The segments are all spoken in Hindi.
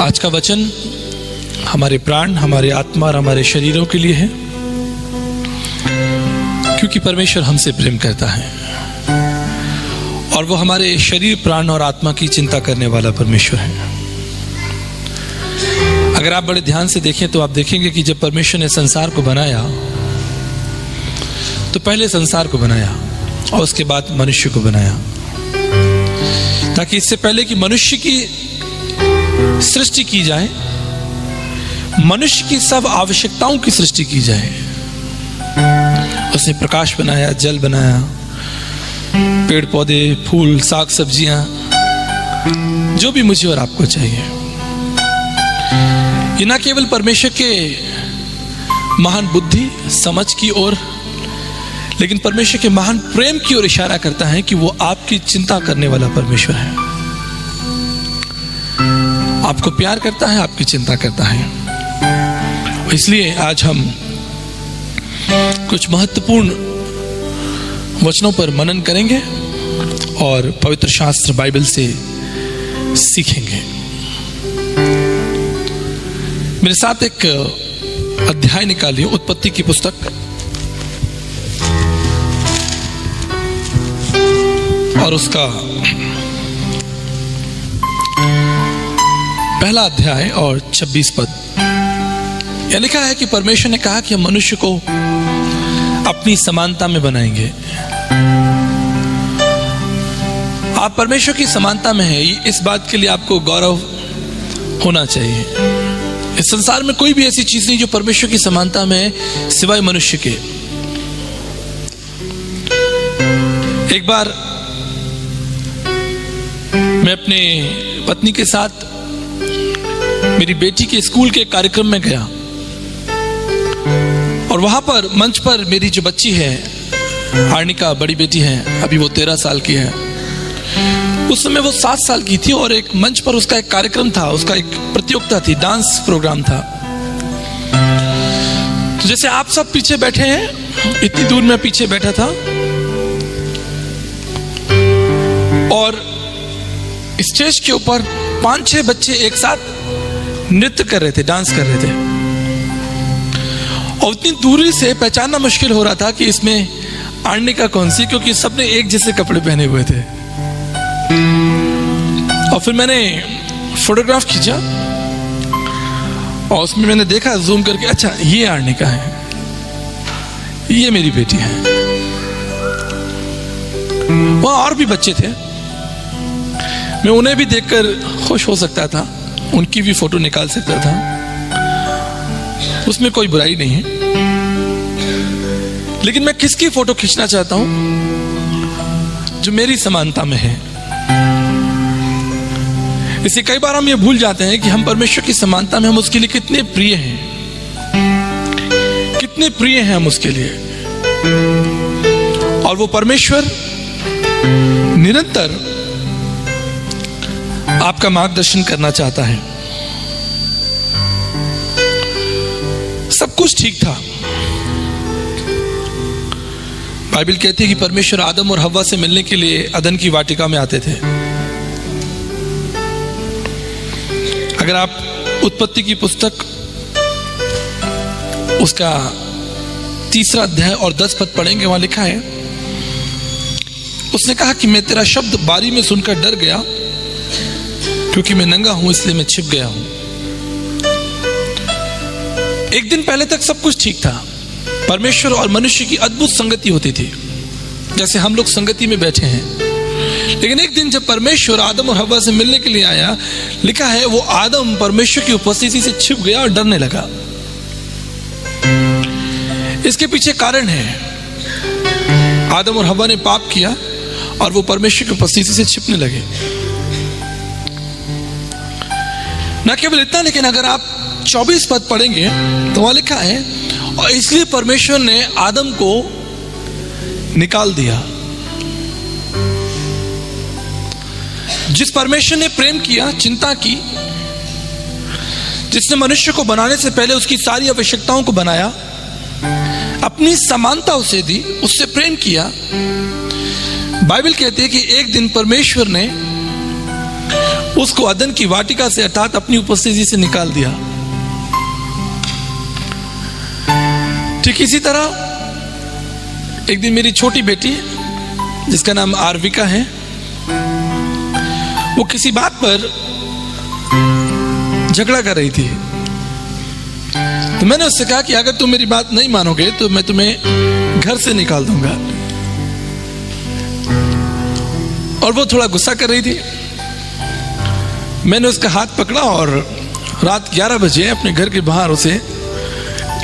आज का वचन हमारे प्राण, हमारे आत्मा और हमारे शरीरों के लिए है, क्योंकि परमेश्वर हमसे प्रेम करता है और वो हमारे शरीर, प्राण और आत्मा की चिंता करने वाला परमेश्वर है। अगर आप बड़े ध्यान से देखें तो आप देखेंगे कि जब परमेश्वर ने संसार को बनाया तो पहले संसार को बनाया और उसके बाद मनुष्य को बनाया, ताकि इससे पहले कि मनुष्य की सृष्टि की जाए, मनुष्य की सब आवश्यकताओं की सृष्टि की जाए। उसने प्रकाश बनाया, जल बनाया, पेड़ पौधे, फूल, साग सब्जियां, जो भी मुझे और आपको चाहिए। ये ना केवल परमेश्वर के महान बुद्धि समझ की ओर, लेकिन परमेश्वर के महान प्रेम की ओर इशारा करता है कि वो आपकी चिंता करने वाला परमेश्वर है। आपको प्यार करता है, आपकी चिंता करता है। इसलिए आज हम कुछ महत्वपूर्ण वचनों पर मनन करेंगे और पवित्र शास्त्र बाइबल से सीखेंगे। मेरे साथ एक अध्याय निकालिए, उत्पत्ति की पुस्तक और उसका पहला अध्याय और 26 पद। यह लिखा है कि परमेश्वर ने कहा कि हम मनुष्य को अपनी समानता में बनाएंगे। आप परमेश्वर की समानता में हैं, इस बात के लिए आपको गौरव होना चाहिए। इस संसार में कोई भी ऐसी चीज नहीं जो परमेश्वर की समानता में है सिवाय मनुष्य के। एक बार मैं अपने पत्नी के साथ मेरी बेटी के स्कूल के कार्यक्रम में गया और वहां पर मंच पर मेरी जो बच्ची है हार्निका, बड़ी बेटी है, अभी वो 13 साल की है। उस समय वो 7 साल की थी और एक मंच पर उसका एक कार्यक्रम था, उसका एक प्रतियोगिता थी, डांस प्रोग्राम था। तो जैसे आप सब पीछे बैठे हैं, इतनी दूर में पीछे बैठा था और स्टेज के ऊपर 5-6 बच्चे एक साथ नृत्य कर रहे थे, डांस कर रहे थे और उतनी दूरी से पहचानना मुश्किल हो रहा था कि इसमें आर्निका कौन सी, क्योंकि सबने एक जैसे कपड़े पहने हुए थे। और फिर मैंने फोटोग्राफ खींचा और उसमें मैंने देखा जूम करके, अच्छा ये आर्निका है, ये मेरी बेटी है। वहां और भी बच्चे थे, मैं उन्हें भी देखकर खुश हो सकता था, उनकी भी फोटो निकाल सकता था, उसमें कोई बुराई नहीं है। लेकिन मैं किसकी फोटो खींचना चाहता हूं? जो मेरी समानता में है। इसे कई बार हम ये भूल जाते हैं कि हम परमेश्वर की समानता में, हम उसके लिए कितने प्रिय हैं, कितने प्रिय हैं हम उसके लिए। और वो परमेश्वर निरंतर आपका मार्गदर्शन करना चाहता है। सब कुछ ठीक था। बाइबल कहती है कि परमेश्वर आदम और हव्वा से मिलने के लिए अदन की वाटिका में आते थे। अगर आप उत्पत्ति की पुस्तक उसका 3 अध्याय और 10 पद पढ़ेंगे, वहां लिखा है, उसने कहा कि मैं तेरा शब्द बारी में सुनकर डर गया, क्योंकि मैं नंगा हूं इसलिए मैं छिप गया हूं। एक दिन पहले तक सब कुछ ठीक था। परमेश्वर और मनुष्य की अद्भुत संगति होती थी, जैसे हम लोग संगति में बैठे हैं। लेकिन एक दिन जब परमेश्वर आदम और हव्वा से मिलने के लिए आया, लिखा है वो आदम परमेश्वर की उपस्थिति से छिप गया और डरने लगा। इसके पीछे कारण है, आदम और हव्वा ने पाप किया और वो परमेश्वर की उपस्थिति से छिपने लगे। न केवल इतना, लेकिन अगर आप 24 पद पढ़ेंगे तो वहां लिखा है, और इसलिए परमेश्वर ने आदम को निकाल दिया। जिस परमेश्वर ने प्रेम किया, चिंता की, जिसने मनुष्य को बनाने से पहले उसकी सारी आवश्यकताओं को बनाया, अपनी समानता उसे दी, उससे प्रेम किया। बाइबल कहती है कि एक दिन परमेश्वर ने उसको अदन की वाटिका से अर्थात अपनी उपस्थिति से निकाल दिया। ठीक इसी तरह एक दिन मेरी छोटी बेटी, जिसका नाम आरविका है, वो किसी बात पर झगड़ा कर रही थी। तो मैंने उससे कहा कि अगर तुम मेरी बात नहीं मानोगे तो मैं तुम्हें घर से निकाल दूंगा। और वो थोड़ा गुस्सा कर रही थी। मैंने उसका हाथ पकड़ा और रात 11 बजे अपने घर के बाहर उसे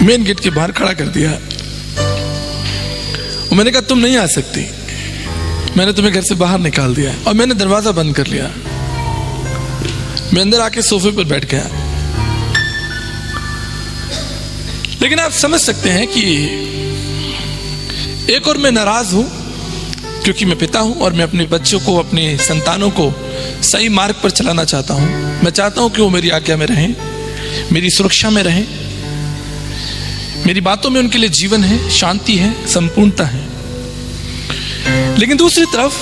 मेन गेट के बाहर खड़ा कर दिया। और मैंने कहा तुम नहीं आ सकती, मैंने तुम्हें घर से बाहर निकाल दिया। और मैंने दरवाजा बंद कर लिया। मैं अंदर आके सोफे पर बैठ गया। लेकिन आप समझ सकते हैं कि एक और मैं नाराज हूं क्योंकि मैं पिता हूं और मैं अपने बच्चों को, अपने संतानों को सही मार्ग पर चलाना चाहता हूं। मैं चाहता हूं कि वो मेरी आज्ञा में रहें, मेरी सुरक्षा में रहें, मेरी बातों में उनके लिए जीवन है, शांति है, संपूर्णता है। लेकिन दूसरी तरफ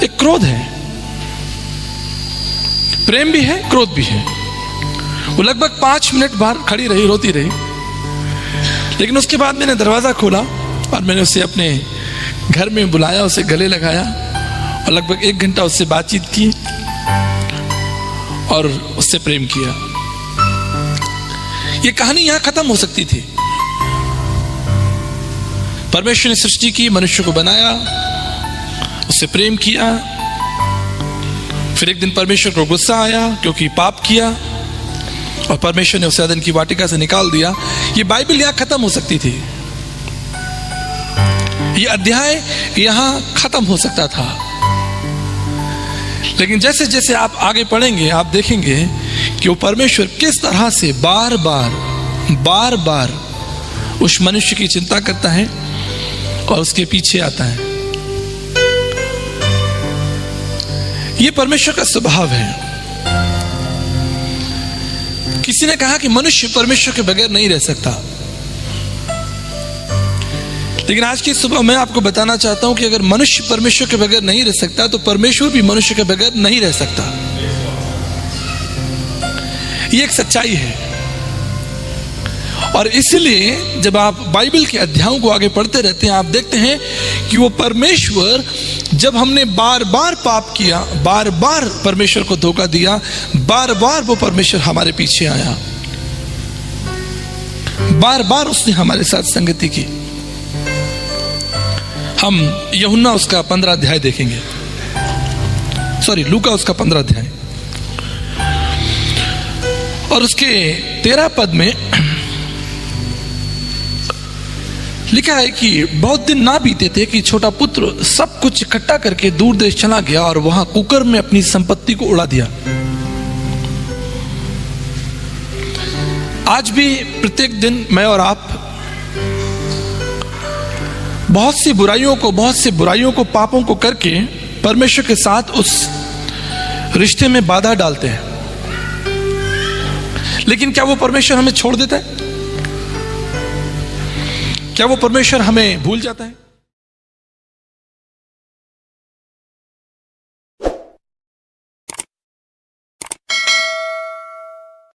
एक क्रोध है, प्रेम भी है, क्रोध भी है। वो लगभग 5 मिनट बाहर खड़ी रही, रोती रही। लेकिन उसके बाद मैंने दरवाजा खोला और मैंने उसे अपने घर में बुलाया, उसे गले लगाया और लगभग 1 घंटा उससे बातचीत की और उससे प्रेम किया। ये कहानी यहां खत्म हो सकती थी। परमेश्वर ने सृष्टि की, मनुष्य को बनाया, उससे प्रेम किया। फिर एक दिन परमेश्वर को गुस्सा आया क्योंकि पाप किया और परमेश्वर ने उसे अदन की वाटिका से निकाल दिया। ये बाइबल यहां खत्म हो सकती थी, ये अध्याय यहां खत्म हो सकता था। लेकिन जैसे जैसे आप आगे पढ़ेंगे आप देखेंगे कि वो परमेश्वर किस तरह से बार बार उस मनुष्य की चिंता करता है और उसके पीछे आता है। ये परमेश्वर का स्वभाव है। किसी ने कहा कि मनुष्य परमेश्वर के बगैर नहीं रह सकता। लेकिन आज की सुबह मैं आपको बताना चाहता हूं कि अगर मनुष्य परमेश्वर के बगैर नहीं रह सकता तो परमेश्वर भी मनुष्य के बगैर नहीं रह सकता। यह एक सच्चाई है। और इसलिए जब आप बाइबल के अध्यायों को आगे पढ़ते रहते हैं आप देखते हैं कि वो परमेश्वर, जब हमने बार बार पाप किया, बार बार परमेश्वर को धोखा दिया, बार बार वो परमेश्वर हमारे पीछे आया, बार बार उसने हमारे साथ संगति की। हम यूहन्ना उसका 15 अध्याय देखेंगे, लूका उसका 15 अध्याय और उसके 13 पद में लिखा है कि बहुत दिन ना बीते थे कि छोटा पुत्र सब कुछ इकट्ठा करके दूर देश चला गया और वहां कुकर में अपनी संपत्ति को उड़ा दिया। आज भी प्रत्येक दिन मैं और आप बहुत सी बुराइयों को, पापों को करके परमेश्वर के साथ उस रिश्ते में बाधा डालते हैं। लेकिन क्या वो परमेश्वर हमें छोड़ देता है? क्या वो परमेश्वर हमें भूल जाता है?